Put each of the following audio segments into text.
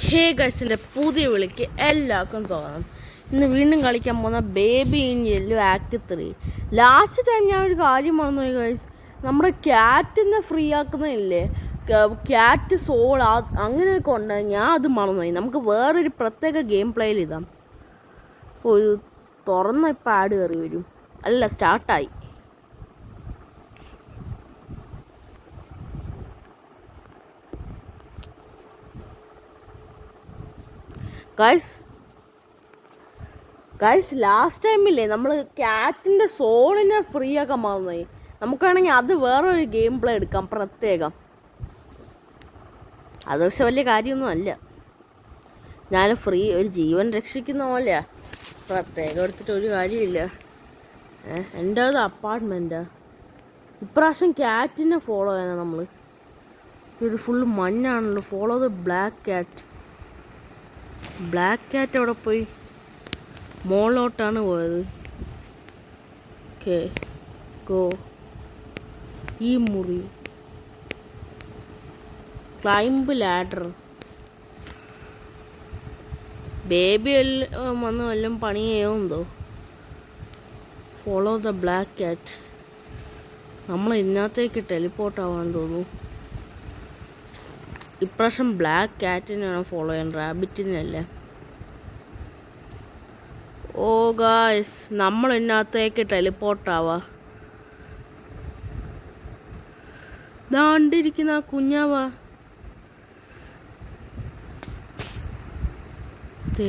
ഹേ ഗൈസിൻ്റെ പുതിയ വിളിക്ക് എല്ലാവർക്കും സ്വാഗതം. ഇന്ന് വീണ്ടും കളിക്കാൻ പോകുന്ന baby in yellow act 3. Last time ഞാൻ ഒരു കാര്യം മറന്നുപോയി ഗൈസ്. നമ്മുടെ ക്യാറ്റിനെ ഫ്രീ ആക്കുന്നില്ലേ, ക്യാറ്റ് സോൾ അങ്ങനെയൊക്കെ ഉണ്ട്. ഞാൻ അത് മറന്നുപോയി. നമുക്ക് വേറൊരു പ്രത്യേക ഗെയിം പ്ലേയിൽ ഇതാം. ഒരു തുറന്ന ഇപ്പം ആഡ് കയറി വരും. അല്ല, സ്റ്റാർട്ടായി. ഗൈസ് ലാസ്റ്റ് ടൈമില്ലേ നമ്മൾ ക്യാറ്റിൻ്റെ സോളിനെ ഫ്രീ ആക്കാൻ മറന്നുപോയി. നമുക്കാണെങ്കിൽ അത് വേറൊരു ഗെയിം പ്ലേ എടുക്കാം പ്രത്യേകം. അത് പക്ഷെ വലിയ കാര്യമൊന്നും അല്ല. ഞാൻ ഒരു ജീവൻ രക്ഷിക്കുന്ന പോലെയാ. പ്രത്യേകം എടുത്തിട്ട് ഒരു കാര്യമില്ല. എൻ്റെ അത് അപ്പാർട്ട്മെൻറ്റാ. ഇപ്രാവശ്യം ക്യാറ്റിനെ ഫോളോ ചെയ്യാനാണ് നമ്മൾ. ഇത് ഫുള്ള് മഞ്ഞാണല്ലോ. ഫോളോ ദ ബ്ലാക്ക് ക്യാറ്റ് അവിടെ പോയി മോളിലോട്ടാണ് പോയത്. Okay, go. ഈ മുറി ക്ലൈംബ് ലാഡർ. ബേബി വന്ന് വല്ലതും പണി ചെയ്യുമെന്തോ. Follow the black cat. നമ്മൾ ഇതിനകത്തേക്ക് ടെലിപ്പോർട്ട് ആവാൻ തോന്നുന്നു. ഇപ്രാവശ്യം ബ്ലാക്ക് ക്യാറ്റിനെയാണ് ഫോളോ ചെയ്യാൻ, റാബിറ്റിനല്ല. ഓ ഗായ്സ്, നമ്മൾ ഇതിനകത്തേക്ക് ടെലിപ്പോർട്ടാവാ. ദാണ്ടിരിക്കുന്ന ആ കുഞ്ഞാവാ.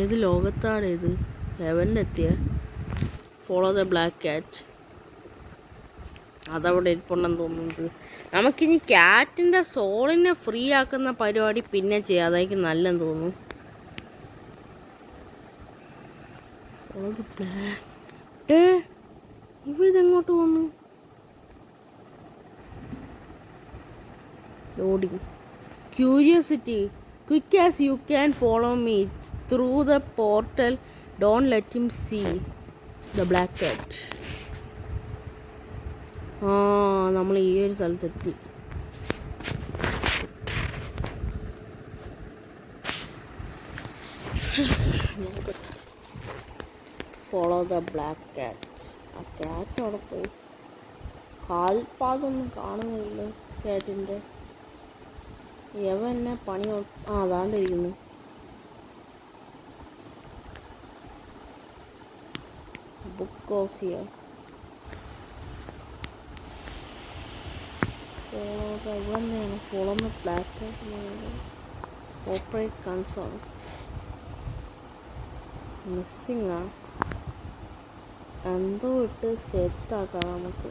ഏത് ലോകത്താണ് ഇത്? ഹെവനിലെത്തിയ. Follow the black cat. അതവിടെ ഇരിപ്പുണ്ടെന്ന് തോന്നുന്നത്. നമുക്കിനി ക്യാറ്റിൻ്റെ സോളിനെ ഫ്രീ ആക്കുന്ന പരിപാടി പിന്നെ ചെയ്യാം. അതായിരിക്കും നല്ലെന്ന് തോന്നുന്നു. ഇവ ഇതെങ്ങോട്ട് പോന്നു? Loading. Curiosity. Quick as you can follow me through the portal. Don't let him see the black cat. നമ്മൾ ഈ ഒരു സ്ഥലത്തെത്തി. Follow the black cat. ആ ക്യാറ്റ് അവിടെ പോയി. കാൽപാതൊന്നും കാണുന്നില്ല ക്യാറ്റിൻ്റെ. എവ എന്നെ പണി അതാണ്ടിരിക്കുന്നു. ബുക്ക് ഓസിയ. ഇവിടെ തന്നെയാണ്. Follow the black cat. Operate console. Missing എന്തോ ഇട്ട് സെറ്റാക്കാം നമുക്ക്.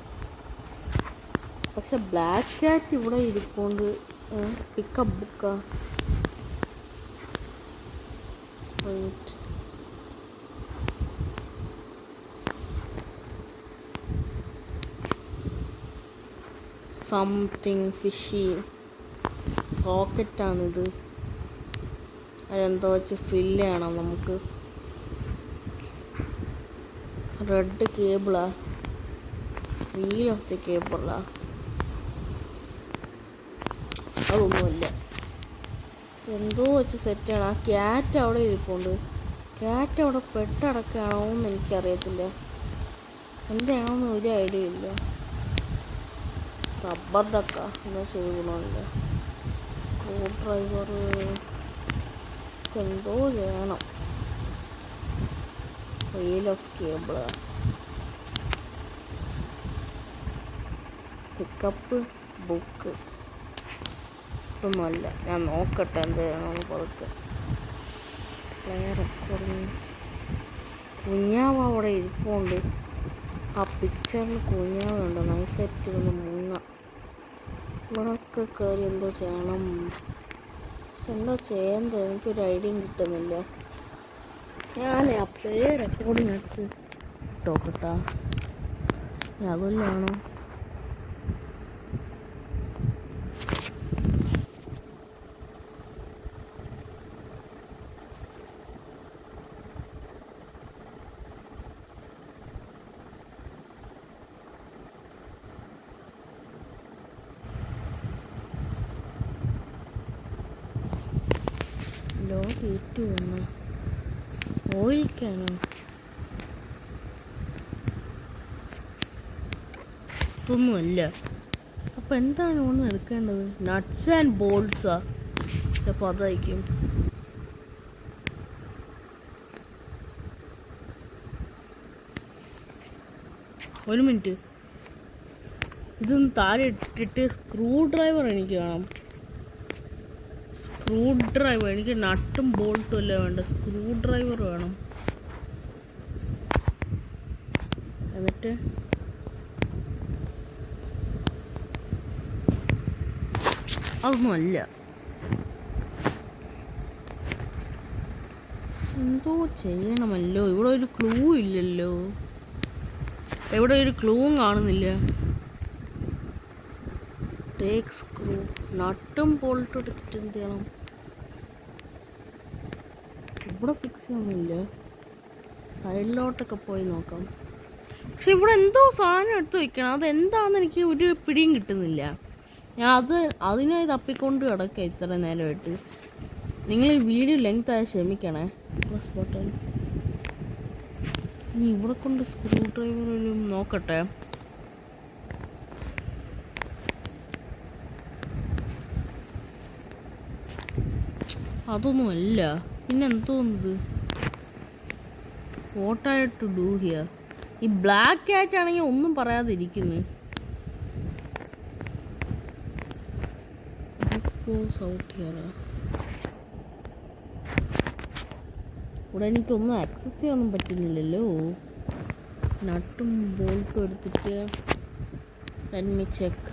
പക്ഷെ ബ്ലാക്ക് ക്യാറ്റ് ഇവിടെ ഇരിപ്പുണ്ട്. പിക്കപ്പ് ബുക്കാ. Something fishy. സോക്കറ്റാണിത്. അതെന്തോ വെച്ച് ഫില്ല് ചെയ്യണം നമുക്ക്. റെഡ് കേബിളാ. വീൽ ഓഫ് ദി കേബിളാ. അതൊന്നുമില്ല. എന്തോ വെച്ച് സെറ്റ് ചെയ്യണം. ആ ക്യാറ്റ് അവിടെ ഇരിപ്പുണ്ട്. ക്യാറ്റ് അവിടെ പെട്ടടക്കാണോ എന്ന് എനിക്കറിയത്തില്ല. എന്താണോന്ന് ഒരു ഐഡിയ ഇല്ല. റബ്ബർ ഡക്കാ എന്നാ ചെയ്ത് ഗുണമില്ല. സ്ക്രൂ ഡ്രൈവർ എന്തോ ചെയ്യണം. Wheel of cable. Pickup book. ഒന്നുമല്ല. ഞാൻ നോക്കട്ടെ എന്താണ് പതുക്കെ. Play recording. കുഞ്ഞാവ് അവിടെ ഇരിപ്പുണ്ട്. ആ പിക്ചറിൽ കുഞ്ഞാവുണ്ട്. നൈസായിട്ട് ഒന്ന് മുങ്ങ. ഇവിടെയൊക്കെ കയറി എന്തോ ചെയ്യണം. പക്ഷെ എന്തോ ചെയ്യേണ്ടത് എനിക്കൊരു ഐഡിയയും കിട്ടുന്നില്ല. ഞാൻ പ്ലേ റെക്കോർഡിങ് എടുത്ത് ഇട്ടോക്കട്ടാ. അതല്ലാണോ? ഏറ്റവും ഓയിൽ ക്യാനോ ഇതൊന്നുമല്ല. അപ്പം എന്താണ് ഒന്ന് എടുക്കേണ്ടത്? നട്ട്സ് ആൻഡ് ബോൾട്സാ? ചിലപ്പോൾ അതായിരിക്കും. ഒരു മിനിറ്റ്, ഇതൊന്ന് താഴെ ഇട്ടിട്ട് സ്ക്രൂ ഡ്രൈവർ എനിക്ക് വേണം. സ്ക്രൂ ഡ്രൈവർ എനിക്ക് നട്ടും ബോൾട്ടും അല്ല വേണ്ട, സ്ക്രൂ ഡ്രൈവർ വേണം. എന്നിട്ട് അതൊന്നും അല്ല. എന്തോ ചെയ്യണമല്ലോ. ഇവിടെ ഒരു ക്ലൂ ഇല്ലല്ലോ. എവിടെ ഒരു ക്ലൂവും കാണുന്നില്ല. ടേക്ക് സ്ക്രൂ, നട്ടും ബോൾട്ടും എടുത്തിട്ട് എന്ത് ചെയ്യണം? ഇവിടെ ഫിക്സ് ചെയ്യാനൊന്നുമില്ല. സൈഡിലോട്ടൊക്കെ പോയി നോക്കാം. പക്ഷെ ഇവിടെ എന്തോ സാധനം എടുത്ത് വയ്ക്കണം. അതെന്താണെന്ന് എനിക്ക് ഒരു പിടിയും കിട്ടുന്നില്ല. ഞാൻ അതിനായി തപ്പിക്കൊണ്ട് കിടക്കാം ഇത്ര നേരമായിട്ട്. നിങ്ങൾ ഈ വീഡിയോ ലെങ്ത് ആയ ക്ഷമിക്കണേ. പ്ലസ് ബട്ടൺ ഇനി ഇവിടെ കൊണ്ട് സ്ക്രൂ ഡ്രൈവറിലും നോക്കട്ടെ. അതൊന്നുമല്ല. പിന്നെന്തോന്നത്? What I to do here? ഈ ബ്ലാക്ക് ക്യാറ്റ് ആണെങ്കിൽ ഒന്നും പറയാതിരിക്കുന്നു. ഇവിടെ എനിക്കൊന്നും ആക്സസ് ചെയ്യാനൊന്നും പറ്റുന്നില്ലല്ലോ. നട്ടും ബോൾട്ടും എടുത്തിട്ട് let me check.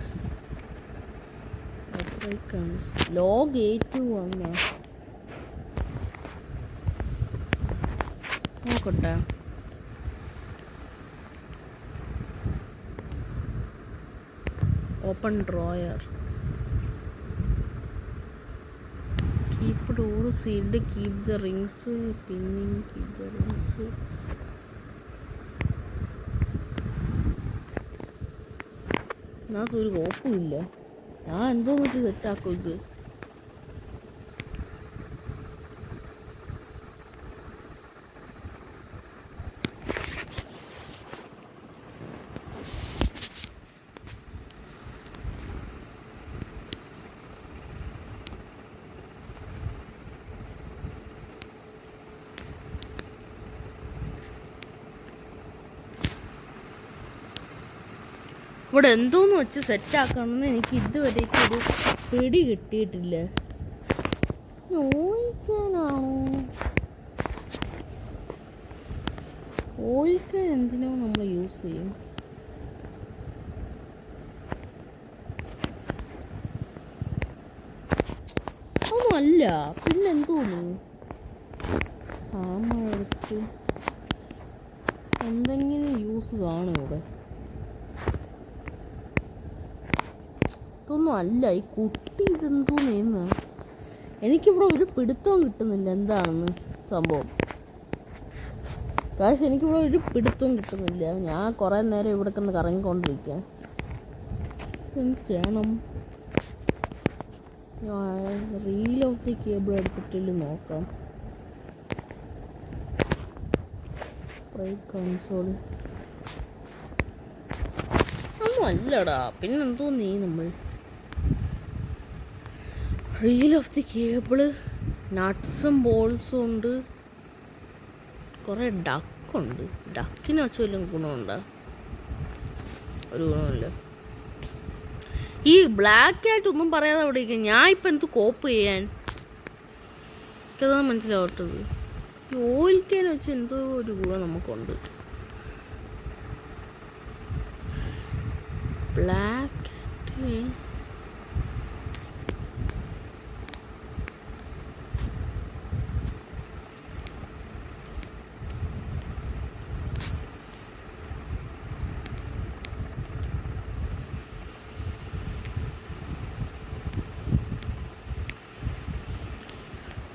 Log A2 ആണ് നോക്കട്ടെ. Open drawer. Keep door sealed, keep the rings pinning, keep the rings. ഇതിനകത്തൊരു കോപ്പുമില്ല. ഞാൻ എന്തോന്ന് വെച്ച് സെറ്റാക്കും ഇത്. ഇവിടെ എന്തോന്ന് വെച്ച് സെറ്റാക്കണമെന്ന് എനിക്ക് ഇതുവരേക്കും ഒരു പിടി കിട്ടിയിട്ടില്ല. ഓയിക്കാനാണോ? ഓയിക്കാൻ എന്തിനോ നമ്മൾ യൂസ് ചെയ്യും. ഒന്നും അല്ല. പിന്നെന്തോന്ന്? എടുത്ത് എന്തെങ്കിലും യൂസ് കാണും ഇവിടെ. ഇതൊന്നും അല്ല. ഈ കുട്ടി ഇതെന്തോന്ന്? എനിക്കിവിടെ ഒരു പിടുത്തവും കിട്ടുന്നില്ല എന്താണെന്ന് സംഭവം. കാശ് എനിക്കിവിടെ ഒരു പിടുത്തവും കിട്ടുന്നില്ല. ഞാൻ കുറേ നേരം ഇവിടെ കിടന്ന് കറങ്ങിക്കൊണ്ടിരിക്കുക. എന്ത് ചെയ്യണം? റീൽ ഓഫ് ദി കേബിൾ എടുത്തിട്ടില്ല നോക്കാം. കൺസോൾ ഒന്നും അല്ലടാ. പിന്നെന്തോ നമ്മൾ റീൽ ഓഫ് ദി കേബിള്, നട്ട്സും ബോൾസും ഉണ്ട്, കുറേ ഡക്കുണ്ട്. ഡക്കിന് വെച്ച് വല്ലതും ഗുണമുണ്ടോ? ഒരു ഗുണമില്ല. ഈ ബ്ലാക്ക് ആയിട്ട് ഒന്നും പറയാതെ അവിടെ ഇരിക്കും. ഞാൻ ഇപ്പം എന്ത് കോപ്പ് ചെയ്യാൻ? എനിക്കതാണ് മനസ്സിലാവട്ടത്. ഈ ഓയിൽ ക്യാൻ വെച്ച് എന്തോ ഒരു ഗുണം നമുക്കുണ്ട്. ബ്ലാക്ക്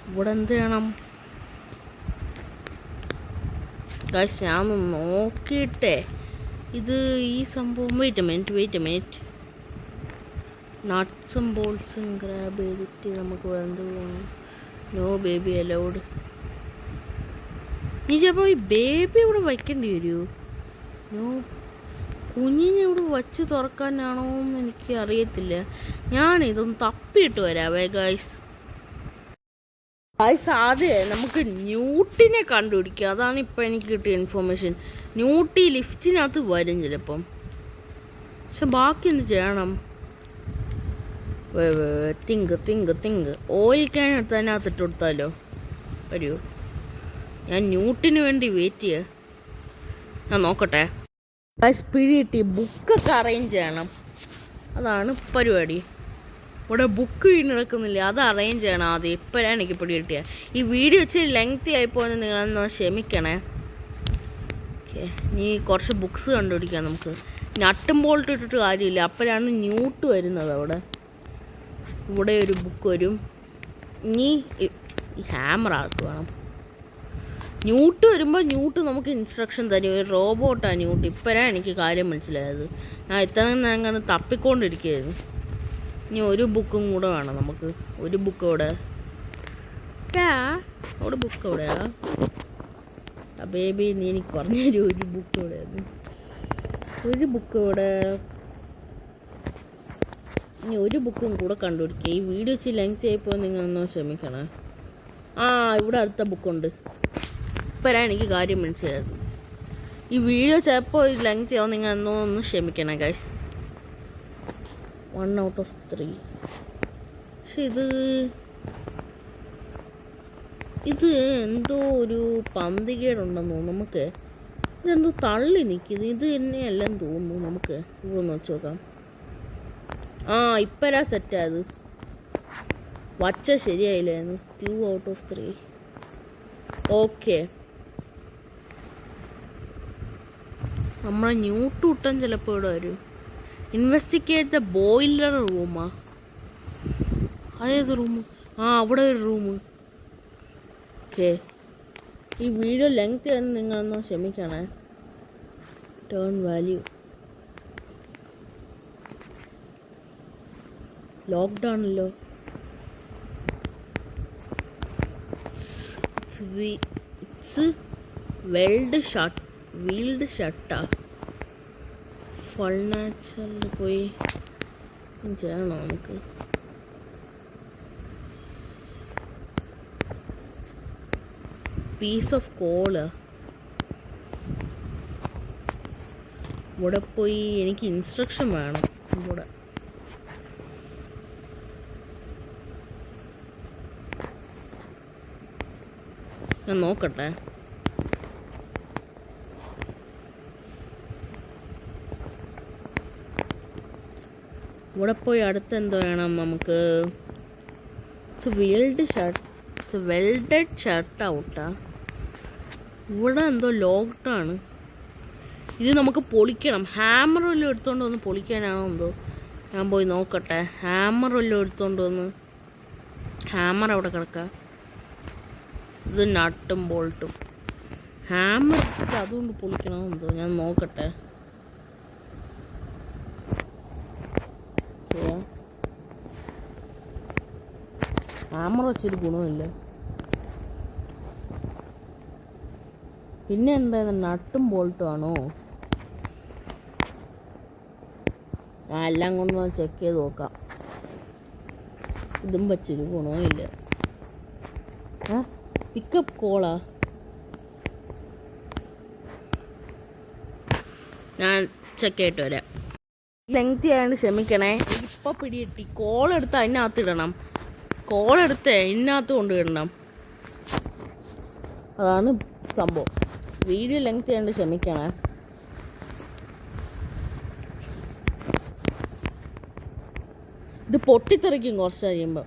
ഇവിടെ എന്ത് ചെയ്യണം? ഞാനൊന്ന് നോക്കിയിട്ടേ ഇത് ഈ സംഭവം. Wait a minute. നട്ട്സും ബോൾസും ഗ്രാബ് ചെയ്തിട്ട് നമുക്ക് എന്ത് വേണം? No baby allowed. നീ ചിലപ്പോൾ ഈ ബേബി ഇവിടെ വയ്ക്കേണ്ടി വരുമോ? നോ, കുഞ്ഞിനെ ഇവിടെ വച്ച് തുറക്കാനാണോ എന്ന് എനിക്ക് അറിയത്തില്ല. ഞാനിതൊന്ന് തപ്പിയിട്ട് വരാവേ ഗൈസ്. ആദ്യം നമുക്ക് ന്യൂട്ടിനെ കണ്ടുപിടിക്കാം. അതാണ് ഇപ്പം എനിക്ക് കിട്ടിയ ഇൻഫോർമേഷൻ. ന്യൂട്ടി ലിഫ്റ്റിനകത്ത് വരും ചിലപ്പം. പക്ഷെ ബാക്കി എന്ത് ചെയ്യണം? തിങ്ക് ഓയിൽ ക്യാൻ എടുത്ത് അതിനകത്ത് ഇട്ട് കൊടുത്താലോ? വരൂ, ഞാൻ ന്യൂട്ടിന് വേണ്ടി വെയിറ്റ് ചെയ്യാം. ഞാൻ നോക്കട്ടെ. സ്പീഡ് കിട്ടി. ബുക്കൊക്കെ അറേഞ്ച് ചെയ്യണം. അതാണ് പരിപാടി. ഇവിടെ ബുക്ക് വീണെടുക്കുന്നില്ല, അത് അറേഞ്ച് ചെയ്യണം ആദ്യം. ഇപ്പോഴാണ് എനിക്ക് പിടി കിട്ടിയത്. ഈ വീഡിയോ ഇച്ചിരി ലെങ്തി ആയിപ്പോയെന്ന് നിങ്ങളൊന്ന് ക്ഷമിക്കണേ. ഓക്കെ, ഇനി കുറച്ച് ബുക്സ് കണ്ടുപിടിക്കാം നമുക്ക്. നട്ടും ബോൾട്ട് ഇട്ടിട്ട് കാര്യമില്ല, അപ്പോഴാണ് ന്യൂട്ട് വരുന്നത്. ഇവിടെ ഒരു ബുക്ക് വരും. ഇനി ഈ ഹാമർ ആർക്ക് വേണം. ന്യൂട്ട് വരുമ്പോൾ ന്യൂട്ട് നമുക്ക് ഇൻസ്ട്രക്ഷൻ തരും. ഒരു റോബോട്ടാണ് ന്യൂട്ട്. ഇപ്പോഴാണ് എനിക്ക് കാര്യം മനസ്സിലായത്. ഞാൻ ഇത്രയും അങ്ങനെ തപ്പിക്കൊണ്ടിരിക്കുകയായിരുന്നു. ഇനി ഒരു ബുക്കും കൂടെ വേണം നമുക്ക്. ഒരു ബുക്ക് ഇവിടെ. അവിടെ ബുക്ക് എവിടെയാ? ബേബി നീ എനിക്ക് പറഞ്ഞു തരും. ഒരു ബുക്ക് എവിടെയാണ്? ഒരു ബുക്ക് ഇവിടെ. ഇനി ഒരു ബുക്കും കൂടെ കണ്ടുപിടിക്കുക. ഈ വീഡിയോ ഇച്ചിരി ലെങ്ത് ആയിപ്പോൾ നിങ്ങളൊന്ന് ക്ഷമിക്കണേ. ഇവിടെ അടുത്ത ബുക്കുണ്ട്. ഇപ്പോഴാണ് എനിക്ക് കാര്യം മനസ്സിലായത്. ഈ വീഡിയോ ചിലപ്പോൾ ലെങ്ത് ആവും, നിങ്ങൾ ഒന്ന് ക്ഷമിക്കണം ഗൈസ്. 1 out of 3. പക്ഷെ ഇത് എന്തോ ഒരു പന്തികേടുണ്ടെന്ന് തോന്നുന്നു. നമുക്ക് ഇതെന്തോ തള്ളി നിൽക്കുന്നത്. ഇത് തന്നെയല്ലെന്ന് തോന്നുന്നു. നമുക്ക് ഇവിടെ ഒന്ന് വെച്ച് നോക്കാം. ഇപ്പോഴാ സെറ്റായത്. വച്ച ശരിയായില്ലായിരുന്നു. 2 out of 3. ഓക്കെ, നമ്മളെ ന്യൂട്ട് കൂട്ടാൻ ചിലപ്പോൾ ഇവിടെ വരും. ഇൻവെസ്റ്റിഗേറ്റ് ദ ബോയിലർ റൂമാ? അതേത് റൂം? അവിടെ ഒരു റൂം. ഓക്കെ, ഈ വീഡിയോ ലെങ്ത് ആണ്, നിങ്ങളൊന്ന് ക്ഷമിക്കണേ. ടേൺ വാല്യൂ ലോക്ക്ഡ് ആണല്ലോ. ഇറ്റ്സ് വീൽഡ് ഷട്ടാ. ഫൾനാച്ചറിൽ പോയി ചെയ്യണോ നമുക്ക്? Piece of coal. ഇവിടെ പോയി എനിക്ക് ഇൻസ്ട്രക്ഷൻ വേണം. ഇവിടെ ഞാൻ നോക്കട്ടെ. ഇവിടെ പോയി അടുത്ത് എന്തോ വേണം നമുക്ക്? വെൽഡഡ് ഷർട്ട് ഔട്ടാ. ഇവിടെ എന്തോ ലോക്ക്ഡാണ്. ഇത് നമുക്ക് പൊളിക്കണം. ഹാമർ വല്ലതും എടുത്തുകൊണ്ട് വന്ന് പൊളിക്കാനാണോ എന്തോ. ഞാൻ പോയി നോക്കട്ടെ. ഹാമർ വല്ലതും എടുത്തുകൊണ്ട് വന്ന്. ഹാമർ അവിടെ കിടക്കാം. ഇത് നട്ടും ബോൾട്ടും. ഹാമർ അതുകൊണ്ട് പൊളിക്കണോ എന്തോ. ഞാൻ നോക്കട്ടെ. ഹാമർ വെച്ചൊരു ഗുണമില്ല. പിന്നെ എന്തായാലും നട്ടും ബോൾട്ടും ആണോ? ഞാൻ എല്ലാം കൊണ്ട് ചെക്ക് ചെയ്ത് നോക്കാം. ഇതും വെച്ചൊരു ഗുണമില്ല. പിക്കപ്പ് കോളാ. ഞാൻ ചെക്ക് ചെയ്തിട്ട് വരാം. ലെങ്തി ആയതുകൊണ്ട് ക്ഷമിക്കണേ. ഇപ്പോൾ പിടികിട്ടി. കോളെടുത്ത് അതിനകത്ത് ഇടണം. കോളെടുത്ത് ഇതിനകത്ത് കൊണ്ടിടണം. അതാണ് സംഭവം. വീഡിയോ ലെങ്ത് ആയതുകൊണ്ട് ക്ഷമിക്കണേ. ഇത് പൊട്ടിത്തെറിക്കും കുറച്ച് കഴിയുമ്പോൾ.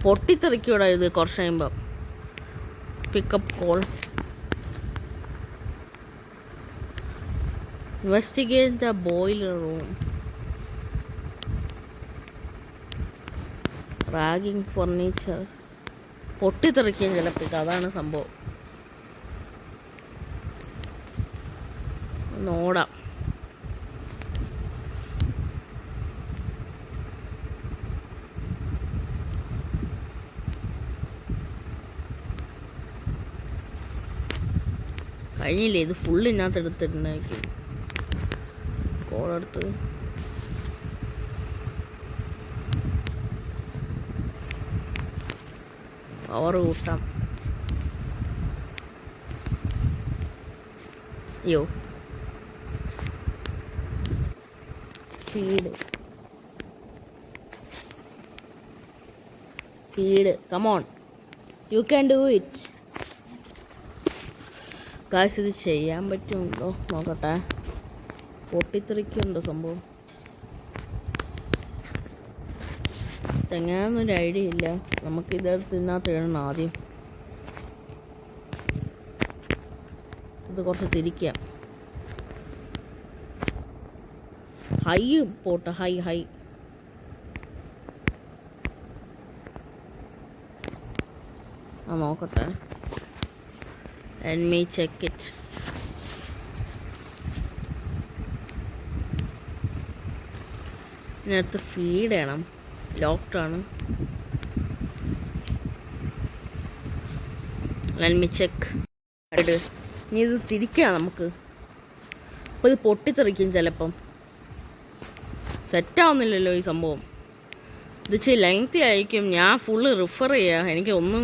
പൊട്ടിത്തെറിക്കൂടാ ഇത് കുറച്ച് കഴിയുമ്പോൾ. Pick up coal. Investigate the boiler room. Raging furniture. പൊട്ടിത്തെറിക്കും ചിലപ്പോൾ. അതാണ് സംഭവം. നോടാം. കഴിഞ്ഞില്ലേ, ഇത് ഫുള്ള് ഇതിനകത്ത് എടുത്തിട്ടുണ്ടായിരിക്കും. കോളെടുത്ത് പവർ കൂട്ടാം. അയ്യോ, feed come on, you can do it. Guys, ഇത് ചെയ്യാൻ പറ്റുന്നുണ്ടോ നോക്കട്ടെ. പൊട്ടിത്തെറിക്കുന്നുണ്ടോ സംഭവം? എങ്ങനെയാണെന്നൊരു ഐഡിയ ഇല്ല. നമുക്കിത് ഇതിനകത്ത് ഇടണം ആദ്യം. ഇത് കുറച്ച് തിരിക്കാം. ഹൈ പോട്ടെ, ഹൈ. നോക്കട്ടെ. Let me check it. ഇതിനകത്ത് ഫീഡ് ചെയ്യണം. ലോക്ക്ഡാണ്. Let me check. ഇനി ഇത് തിരിക്കണം നമുക്ക്. അപ്പോൾ ഇത് പൊട്ടിത്തെറിക്കും ചിലപ്പം. സെറ്റാവുന്നില്ലല്ലോ ഈ സംഭവം. ഇത് ഇച്ചിരി ലെങ്തി ആയിരിക്കും. ഞാൻ ഫുള്ള് റിഫർ ചെയ്യാം. എനിക്ക് ഒന്നും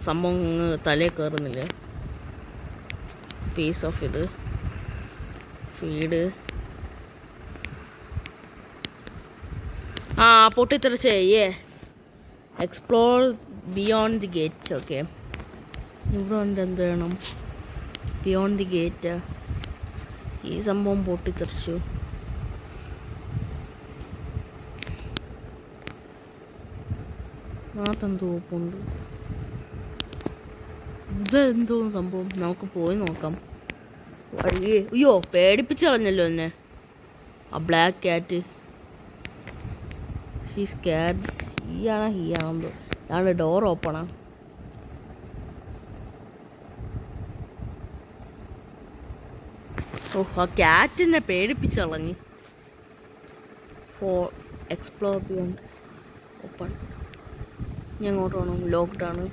സംഭവം തലയിൽ കയറുന്നില്ല. പീസ് ഓഫ് ഇത് ഫീഡ്. പൊട്ടിത്തെറിച്ചേ. Yes, explore beyond the gate. Okay, ഇവിടെ ഉണ്ട്. എന്ത് വേണം? Beyond the gate. ഈ സംഭവം പൊട്ടിത്തെറിച്ചു. നാത്തെന്തോ ഉണ്ട്. ഇതെന്തോ സംഭവം? നമുക്ക് പോയി നോക്കാം. അയ്യോ, പേടിപ്പിച്ച് കളഞ്ഞല്ലോ എന്നെ ആ ബ്ലാക്ക് ക്യാറ്റ്. ഹീയാണെന്തോ. അതാണ് ഡോർ ഓപ്പണാ. ആ ക്യാറ്റിനെ പേടിപ്പിച്ച് കളഞ്ഞ്. For explore beyond open. ഞാൻ അങ്ങോട്ട് വേണം. ലോക്ക്ഡാണ്.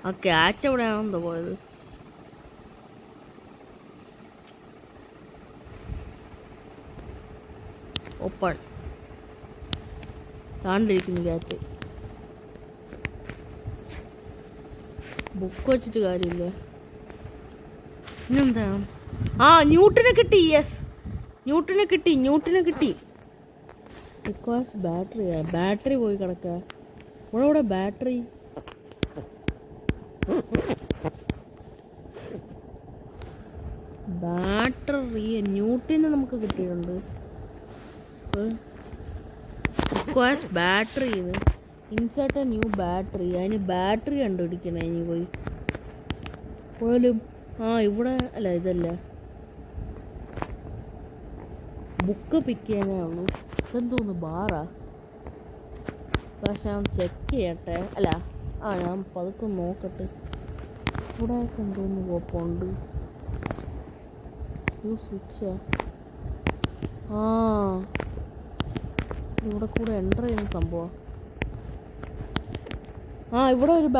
ആ ക്യാറ്റ് എവിടെയാണെന്തോ പോയത്? ഓപ്പൺ. താണ്ടിരിക്കുന്നു ക്യാറ്റ്. ബുക്ക് വെച്ചിട്ട് കാര്യമില്ല. പിന്നെന്താണ്? ന്യൂട്ടനെ കിട്ടി. യെസ്, ന്യൂട്ടനെ കിട്ടി. ബിക്കോസ് ബാറ്ററി പോയി കിടക്കുക. ഇവിടെ ബാറ്ററി. ന്യൂട്ടനെ നമുക്ക് കിട്ടിയിട്ടുണ്ട്. ബിക്കോസ് ബാറ്ററി ഇത് ഇൻസേർട്ട് ന്യൂ ബാറ്ററി. അതിന് ബാറ്ററി കണ്ടുപിടിക്കണേ. ഇനി പോലും ഇവിടെ അല്ല, ഇതല്ല. ബുക്ക് പിക്ക് ചെയ്യാനേ ഉള്ളൂ. ഇതെന്തോന്ന് ബാറാ? പക്ഷെ ഞാൻ ചെക്ക് ചെയ്യട്ടെ. അല്ല, ഞാൻ പതുക്കെ നോക്കട്ടെ. ഇവിടെയൊക്കെ എന്തോന്ന് കുഴപ്പമുണ്ട്. സ്വിച്ചാ? ഇവിടെ കൂടെ എൻ്റർ ചെയ്യുന്ന സംഭവം. ഇവിടെ ഒരു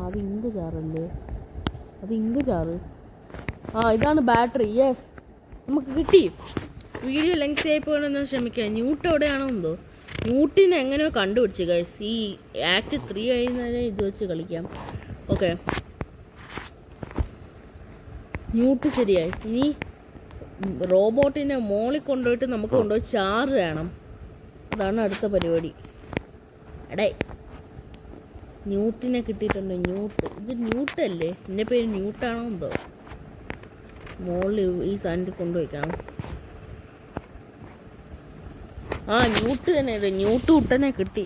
അത് ഇങ്ക് ജാറല്ലേ? ഇതാണ് ബാറ്ററി. യെസ്, നമുക്ക് കിട്ടി. വീഡിയോ ലെങ്ത് ആയി പോകണമെന്ന് ക്ഷമിക്കാം. ന്യൂട്ട് എവിടെയാണോ എന്തോ. ന്യൂട്ടിനെ എങ്ങനെയോ കണ്ടുപിടിച്ച് ഗൈസ്. ഈ ആക്ട് 3 കഴിയുന്നവരെ ഇത് വെച്ച് കളിക്കാം. ഓക്കെ, ന്യൂട്ട് ശരിയായി. ഇനി റോബോട്ടിനെ മോളിൽ കൊണ്ടുപോയിട്ട് നമുക്ക് കൊണ്ടുപോയി ചാർജ് ചെയ്യണം. അതാണ് അടുത്ത പരിപാടി. എടേ, ന്യൂട്ടിനെ കിട്ടിയിട്ടുണ്ട്. ഇത് ന്യൂട്ടല്ലേ? എൻ്റെ പേര് ന്യൂട്ടാണോ എന്തോ. മോളിൽ ഈ സാധനത്തിൽ കൊണ്ടുപോയിക്കണം. ന്യൂട്ട് തന്നെ. ന്യൂട്ട് കുട്ടനെ കിട്ടി.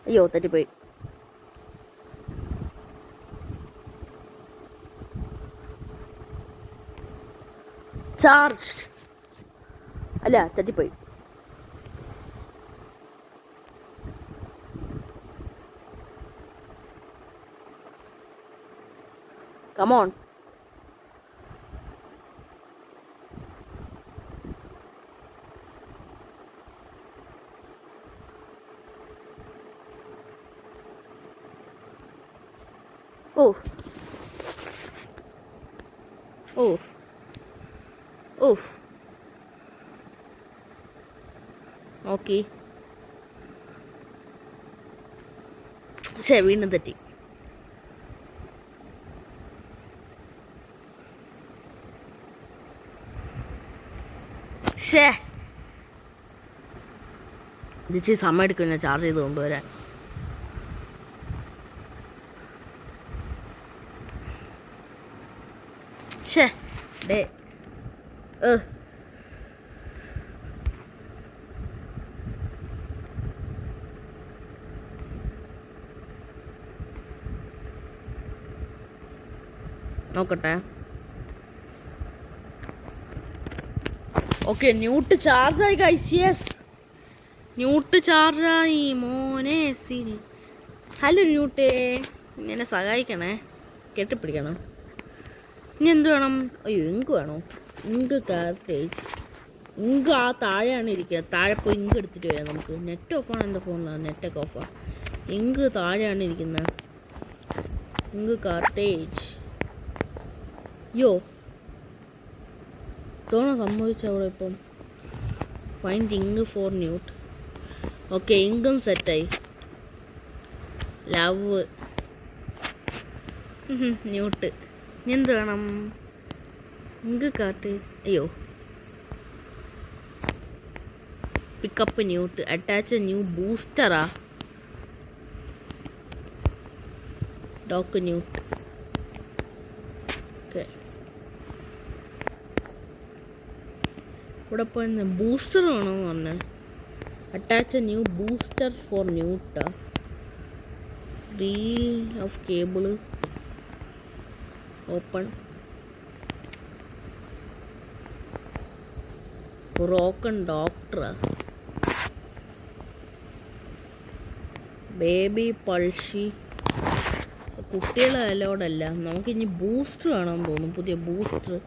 അയ്യോ തെറ്റിപ്പോയി. ചാർജ് അല്ല, തെറ്റിപ്പോയി. Come on. Oof. Oof. Oof. Okay. വീണ്ടും തെറ്റി. ഇതിച്ച് സമയം എടുക്കും ഞാൻ ചാർജ് ചെയ്ത് കൊണ്ടുവരാൻ. ഡേ നോക്കട്ടെ. ഓക്കെ, ന്യൂട്ട് ചാർജായി ഗൈസ്. യെസ്, ന്യൂട്ട് ചാർജായി മോനെ സീനി. ഹലോ ന്യൂട്ടേ, എന്നെ സഹായിക്കണേ, കെട്ടിപ്പിടിക്കണം. ഇനി എന്ത് വേണം? അയ്യോ, ഇങ്ക് വേണോ? Ink cartage. ഇങ്ക് ആ താഴെയാണ് ഇരിക്കുക. താഴെ പോയി ഇങ്ക് എടുത്തിട്ട് വരാം നമുക്ക്. നെറ്റ് ഓഫാണ് എൻ്റെ ഫോണിലാണ്, നെറ്റൊക്കെ ഓഫാണ്. ഇങ്ക് താഴെയാണ് ഇരിക്കുന്നത്. Ink cartridge. യോ തോന്നോ സംഭവിച്ച അവിടെ ഇപ്പം. Find ink for Newt. Okay, ഇങ്കും സെറ്റായി. Love Newt. ഇനി എന്ത് വേണം? Ink cartridge. അയ്യോ, പിക്കപ്പ് ന്യൂട്ട്. അറ്റാച്ച് ന്യൂ ബൂസ്റ്ററാ. Dock Newt. ഓക്കെ, ഇവിടെ പോയി ബൂസ്റ്റർ വേണമെന്ന് പറഞ്ഞേ. അറ്റാച്ച് ന്യൂ ബൂസ്റ്റർ ഫോർ ന്യൂട്ടാ. Reel of cable. Open. Broken doctor. Baby പൾഷി. കുട്ടികളെ അലോഡല്ല. നമുക്കിനി ബൂസ്റ്റർ വേണമെന്ന് തോന്നും, പുതിയ ബൂസ്റ്റർ.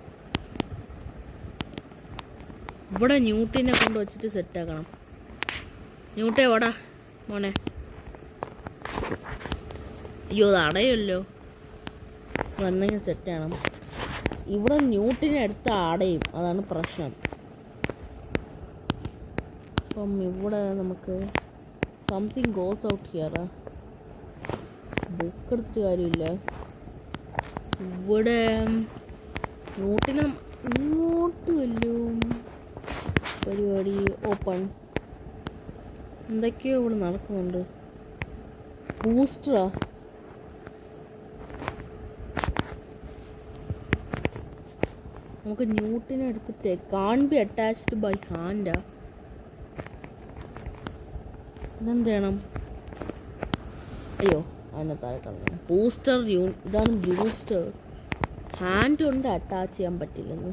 ഇവിടെ ന്യൂട്ടിനെ കൊണ്ട് വെച്ചിട്ട് സെറ്റാക്കണം. ന്യൂട്ടേ വാടാ മോനെ. അയ്യോ, അത് അടയുമല്ലോ. വന്നെങ്കിൽ സെറ്റാണ്. ഇവിടെ ന്യൂട്ടിനെ അടുത്ത് അടയും, അതാണ് പ്രശ്നം. അപ്പം ഇവിടെ നമുക്ക് സംതിങ് ഗോസ് ഔട്ട് ഹിയറാ. ബുക്ക് എടുത്തിട്ട് കാര്യമില്ല. ഇവിടെ ന്യൂട്ടിനെ ഇങ്ങോട്ട് വല്ലും പരിപാടി. ഓപ്പൺ. എന്തൊക്കെയോ ഇവിടെ നടക്കുന്നുണ്ട്. ബൂസ്റ്ററാ. നമുക്ക് ന്യൂട്ടിനെ എടുത്തിട്ട് കാൺ ബി അറ്റാച്ച്ഡ് ബൈ ഹാൻഡാ. ഇതെന്ത് ചെയ്യണം? അയ്യോ, അതിനെ താഴെ കളഞ്ഞു. ബൂസ്റ്റർ ഇതാണ് ബൂസ്റ്റർ. ഹാൻഡ് കൊണ്ട് അറ്റാച്ച് ചെയ്യാൻ പറ്റില്ലെന്ന്.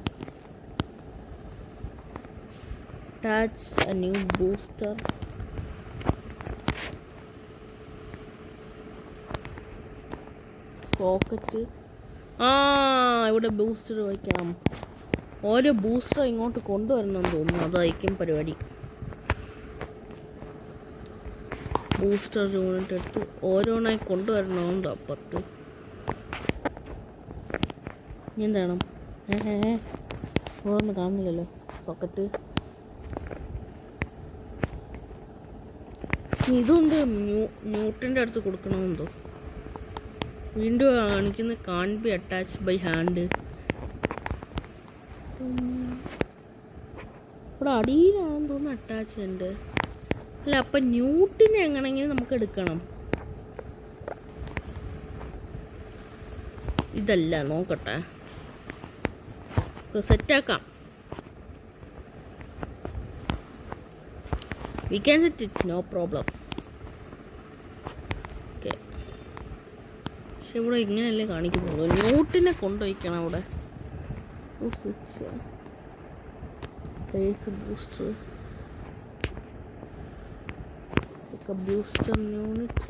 Attach A new booster. Socket. ഇവിടെ ബൂസ്റ്റർ വയ്ക്കണം. ഓരോ ബൂസ്റ്റർ ഇങ്ങോട്ട് കൊണ്ടുവരണമെന്ന് തോന്നുന്നു, അതായിരിക്കും പരിപാടി. ബൂസ്റ്റർ യൂണിറ്റ് എടുത്ത് ഓരോന്നായി കൊണ്ടുവരണമെന്നുണ്ട് അപ്പുറത്ത്. ഇനി എന്താണ്? ഓരോന്നും കാണുന്നില്ലല്ലോ. സോക്കറ്റ്. ഇതുണ്ട് ന്യൂട്ടിൻ്റെ അടുത്ത് കൊടുക്കണമെന്തോ. വീണ്ടും കാണിക്കുന്ന കാൺ ബി അറ്റാച്ച് ബൈ ഹാൻഡ്. ഇവിടെ അടിയിലാണെന്ന് തോന്നുന്നു അറ്റാച്ച് ഉണ്ട്. അല്ല, അപ്പം ന്യൂട്ടിനെ എങ്ങനെയെങ്കിലും നമുക്ക് എടുക്കണം. ഇതല്ല, നോക്കട്ടെ, സെറ്റാക്കാം. We can set it, no problem. Okay, പക്ഷെ ഇവിടെ ഇങ്ങനെയല്ലേ കാണിക്കുന്നുള്ളൂ. ന്യൂട്ടിനെ കൊണ്ടുവയ്ക്കണം അവിടെ. Switch, phase booster, booster unit.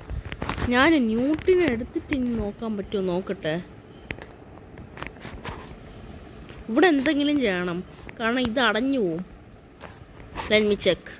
ഞാൻ ന്യൂട്ടിനെ എടുത്തിട്ട് ഇനി നോക്കാൻ പറ്റുമോ നോക്കട്ടെ. ഇവിടെ എന്തെങ്കിലും ചെയ്യണം, കാരണം ഇത് അടഞ്ഞു പോവും. Let me check.